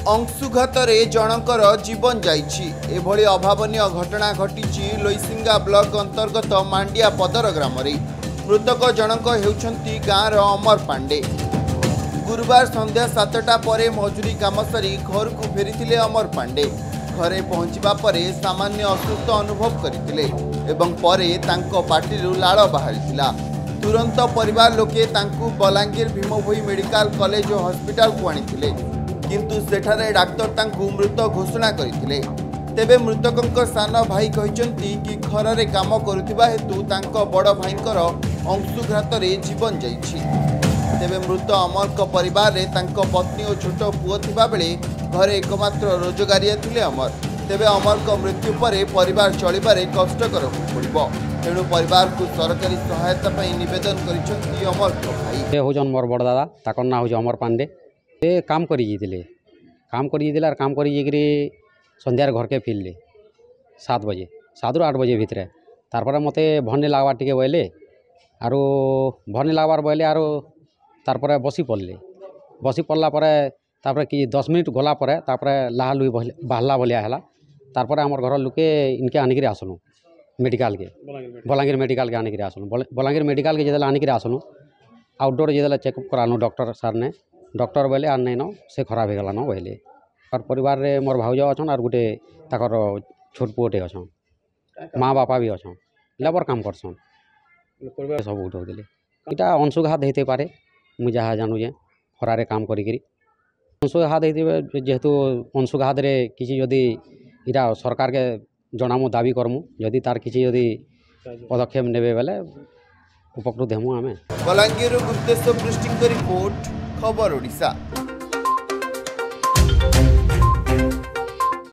अंशुघातरे जनकर जीवन जाइछि। एभली अभावनीय घटना घटी लोईसिंगा ब्लॉक अंतर्गत मांडिया पदर ग्राम रे। मृतक जनक हेउछंती गाँर अमर पांडे। गुरुवार संध्या 7टा परे मजूरी काम सारी घर को फेरी अमर पांडे। घरे पहुंचवा परे सामान्य असुस्थ अनुभव करथिले एवं परे तांको पाटिरु लाळ बाहरिथिला। तुरंत परिवार लोके तांकु बलांगीर भीमभोई मेडिकल कॉलेज और हॉस्पिटल को आनिथिले, किंतु सेठारे डाक्टर तांकु मृत घोषणा करथिले। तेबे मृतकंक सान भाई कहिसंती कि खरारे काम करुथिबा हेतु तांको बड़ भाईंकर अंशुघातरे जीवन जाइछि। तेबे मृत अमरक परिवार रे तांको पत्नी और छोट पुओ थिबा बेले घरे एकमात्र रोजगारिया थिले अमर। तेबे अमरक मृत्यु परे परिवार चलिबारे कष्टकर हो पड़िबो। तेणु परिवार को सरकारी सहायता पई निवेदन करिसंती अमर भाई। ए होजन मोर बड़ दादा ताकर ना हो अमर पांडे। ए काम करी जितिले और काम करी जिकरी संध्यार घर के फिरले 7 बजे 7 ରୁ 8 बजे भितर। तारपर मते भन्ने लागवा टिके बोले आरो भन्ने लागवार बोले आरो तारपर बसी पड़ला परे तारपर कि 10 मिनट गला परे तारपर लाहा लुई बाहला बोलिया हला। तारपर हमर घर लोके इनके आनिकरी आसनु मेडिकल के बलांगीर मेडिकल के आनिकरी आसनु। बलांगीर मेडिकल के जेदला आनिकरी आसनु आउटडोर जेदला चेकअप करानु डॉक्टर सर ने। डॉक्टर बोले आर नहीं न से खराब हो गला न बोले। और परिवार रे मोर भाउज अछन और गुटे ताकर छोट पुओटे अछन। माँ बापा भी अछन लेबर काम करसन सब उठो देले। इटा अंशुघात हेते पारे मु जहा जानू जे खरारे काम करी अंशुघात हेते। जेहेतु अंशुघात रे किसी जदी इटा सरकार के जनामु दाबी करमु जदी तार किसी जदी पदक्षेप नेबे बेले उपकृत हेमु आमे। बलांगीर गुप्तेश्वर पृष्टिक रिपोर्ट खबर ओडिशा।